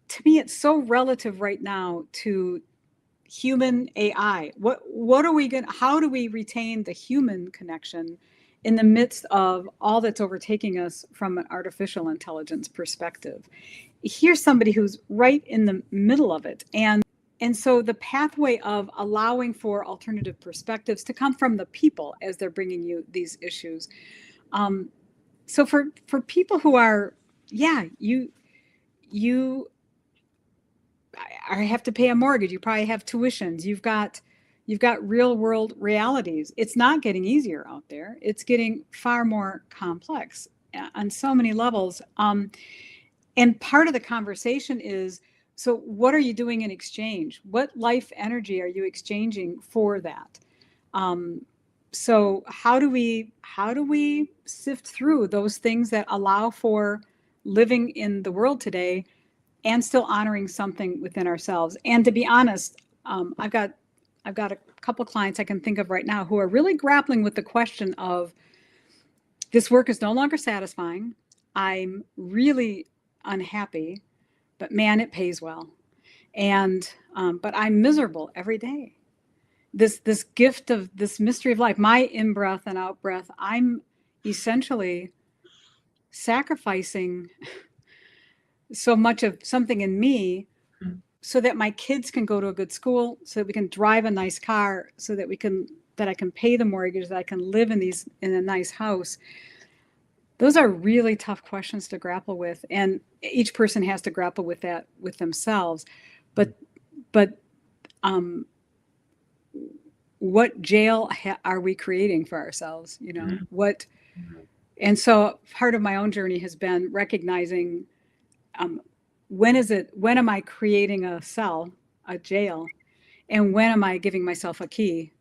to me, it's so relative right now to human AI. What are we how do we retain the human connection in the midst of all that's overtaking us from an artificial intelligence perspective? Here's somebody who's right in the middle of it. And so the pathway of allowing for alternative perspectives to come from the people as they're bringing you these issues. So for people who are, you have to pay a mortgage, you probably have tuitions, you've got real world realities. It's not getting easier out there. It's getting far more complex on so many levels. And part of the conversation is, so what are you doing in exchange? What life energy are you exchanging for that? So how do we sift through those things that allow for living in the world today and still honoring something within ourselves? And to be honest, I've got a couple clients I can think of right now who are really grappling with the question of, this work is no longer satisfying. I'm really unhappy, but man, it pays well. And but I'm miserable every day. This gift of this mystery of life, my in-breath and out-breath, I'm essentially sacrificing so much of something in me so that my kids can go to a good school, so that we can drive a nice car, so that I can pay the mortgage, that I can live in a nice house. Those are really tough questions to grapple with, and each person has to grapple with that with themselves. But what jail are we creating for ourselves? What? And so part of my own journey has been recognizing, when am I creating a cell, a jail, And when am I giving myself a key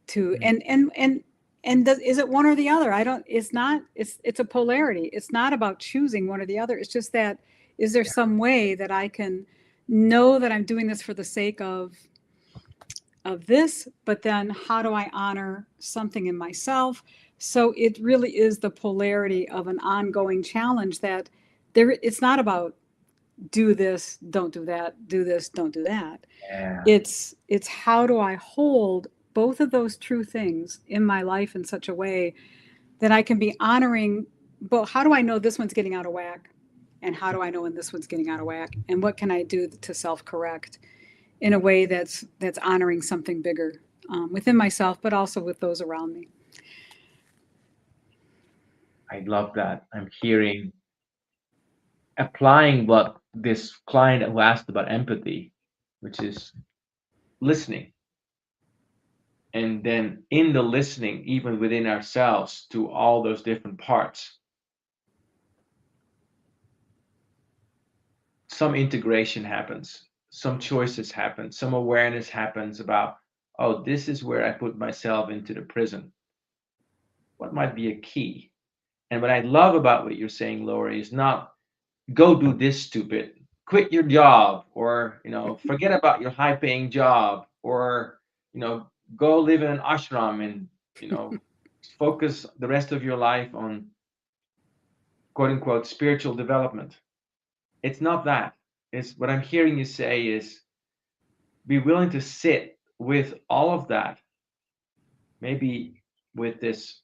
to, is it one or the other? It's a polarity. It's not about choosing one or the other. It's just that, is there some way that I can know that I'm doing this for the sake of this, but then how do I honor something in myself? So it really is the polarity of an ongoing challenge that it's not about do this, don't do that, do this, don't do that. Yeah. It's how do I hold both of those true things in my life in such a way that I can be honoring, but how do I know this one's getting out of whack? And how do I know when this one's getting out of whack? And what can I do to self-correct in a way that's honoring something bigger within myself, but also with those around me? I love that. I'm hearing, applying what this client who asked about empathy, which is listening. And then in the listening, even within ourselves, to all those different parts, some integration happens, some choices happen, some awareness happens about, oh, this is where I put myself into the prison. What might be a key? And what I love about what you're saying, Lori, is not go do this stupid, quit your job, or forget about your high-paying job, or go live in an ashram and focus the rest of your life on quote unquote spiritual development. It's not that. It's what I'm hearing you say is be willing to sit with all of that, maybe with this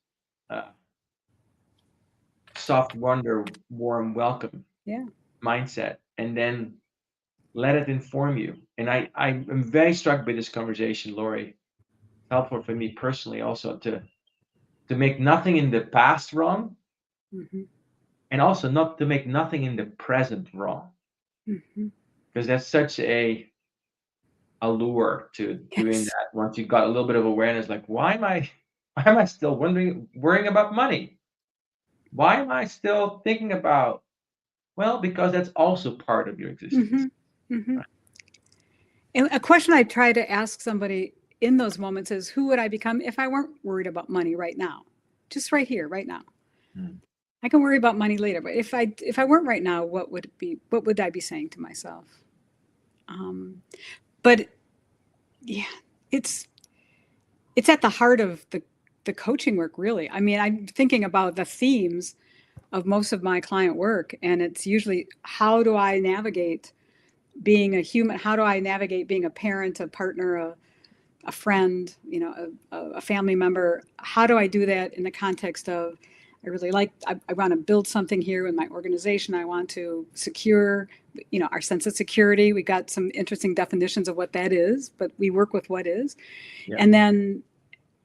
soft wonder, warm welcome mindset, and then let it inform you. And I'm very struck by this conversation, Lori. It's helpful for me personally also to make nothing in the past wrong, and also not to make nothing in the present wrong, because that's such a allure to doing that. Once you've got a little bit of awareness, like why am I still worrying about money? Why am I still thinking about? Well, because that's also part of your existence. Right? And a question I try to ask somebody in those moments is, who would I become if I weren't worried about money right now? Just right here, right now. I can worry about money later, but if I weren't right now, what would it be? What would I be saying to myself? But yeah, it's at the heart of the coaching work, really. I mean, I'm thinking about the themes of most of my client work, and it's usually, how do I navigate being a human? How do I navigate being a parent, a partner, a friend, a family member? How do I do that in the context of, I want to build something here in my organization. I want to secure, our sense of security. We got some interesting definitions of what that is, but we work with what is. Yeah. And then,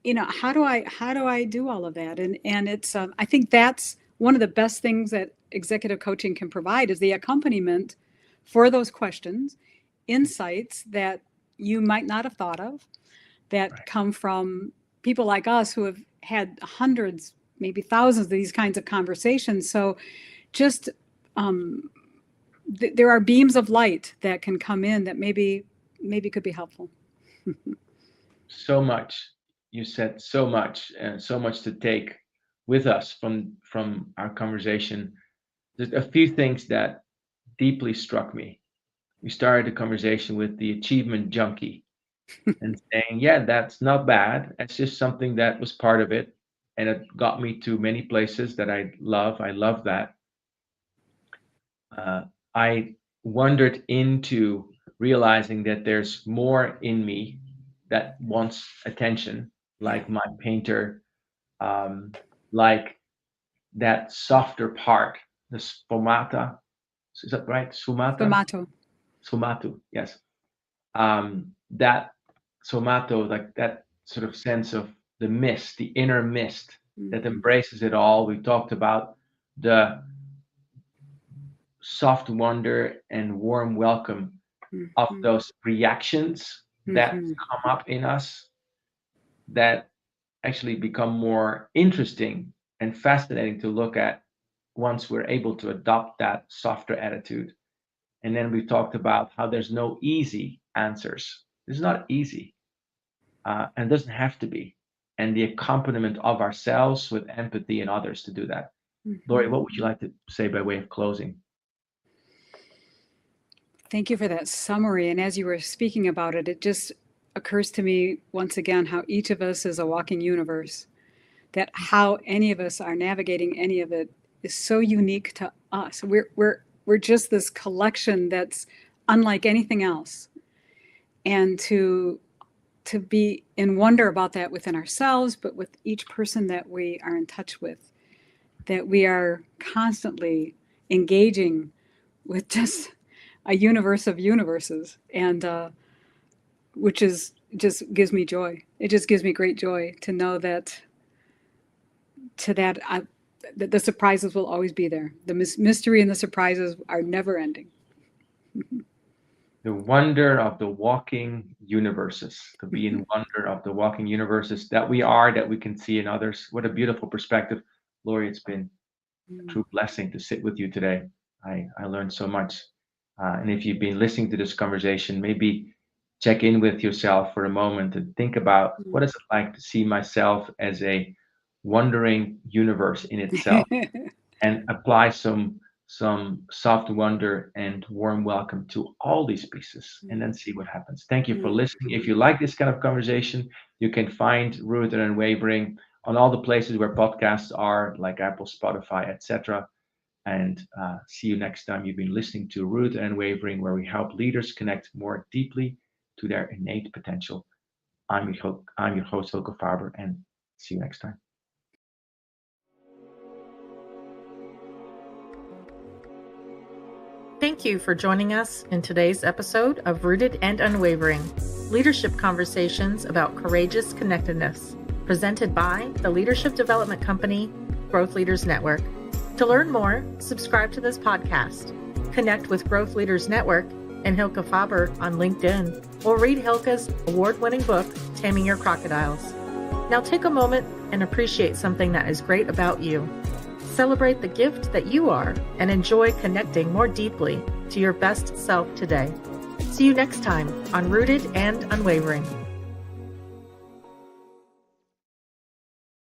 how do I do all of that? And it's, I think that's one of the best things that executive coaching can provide, is the accompaniment for those questions, insights that you might not have thought of, that come from people like us who have had hundreds, maybe thousands of these kinds of conversations. So just there are beams of light that can come in that maybe could be helpful. So much. You said so much, and so much to take with us from our conversation. There's a few things that deeply struck me. We started the conversation with the achievement junkie and saying, yeah, that's not bad. It's just something that was part of it. And it got me to many places that I love. I love that. I wandered into realizing that there's more in me that wants attention, like my painter, like that softer part, the sfumata. Is that right? Sfumato, yes. That sfumato, like that sort of sense of the mist, the inner mist that embraces it all. We talked about the soft wonder and warm welcome of those reactions that come up in us, that actually become more interesting and fascinating to look at once we're able to adopt that softer attitude. And then we talked about how there's no easy answers. is not easy, and it doesn't have to be. And the accompaniment of ourselves with empathy and others to do that. Lori, what would you like to say by way of closing? Thank you for that summary. And as you were speaking about it, it just occurs to me once again how each of us is a walking universe, that how any of us are navigating any of it is so unique to us. We're just this collection that's unlike anything else. And to be in wonder about that within ourselves, but with each person that we are in touch with, that we are constantly engaging with just a universe of universes, and which is just gives me joy. It just gives me great joy to know that that the surprises will always be there. The mystery and the surprises are never ending. The wonder of the walking universes, to be in wonder of the walking universes that we are, that we can see in others. What a beautiful perspective. Lori, it's been a true blessing to sit with you today. I learned so much. And if you've been listening to this conversation, maybe check in with yourself for a moment and think about what is it like to see myself as a wondering universe in itself, and apply some soft wonder and warm welcome to all these pieces, and then see what happens. Thank you for listening. If you like this kind of conversation, you can find Rooted and Unwavering on all the places where podcasts are, like Apple, Spotify, etc. And see you next time. You've been listening to Rooted and Unwavering, where we help leaders connect more deeply to their innate potential. I'm your host, Hylke Faber, and see you next time. Thank you for joining us in today's episode of Rooted and Unwavering, leadership conversations about courageous connectedness, presented by the leadership development company, Growth Leaders Network. To learn more, subscribe to this podcast, connect with Growth Leaders Network and Hylke Faber on LinkedIn, or read Hylke's award-winning book, Taming Your Crocodiles. Now take a moment and appreciate something that is great about you. Celebrate the gift that you are and enjoy connecting more deeply to your best self today. See you next time on Rooted and Unwavering.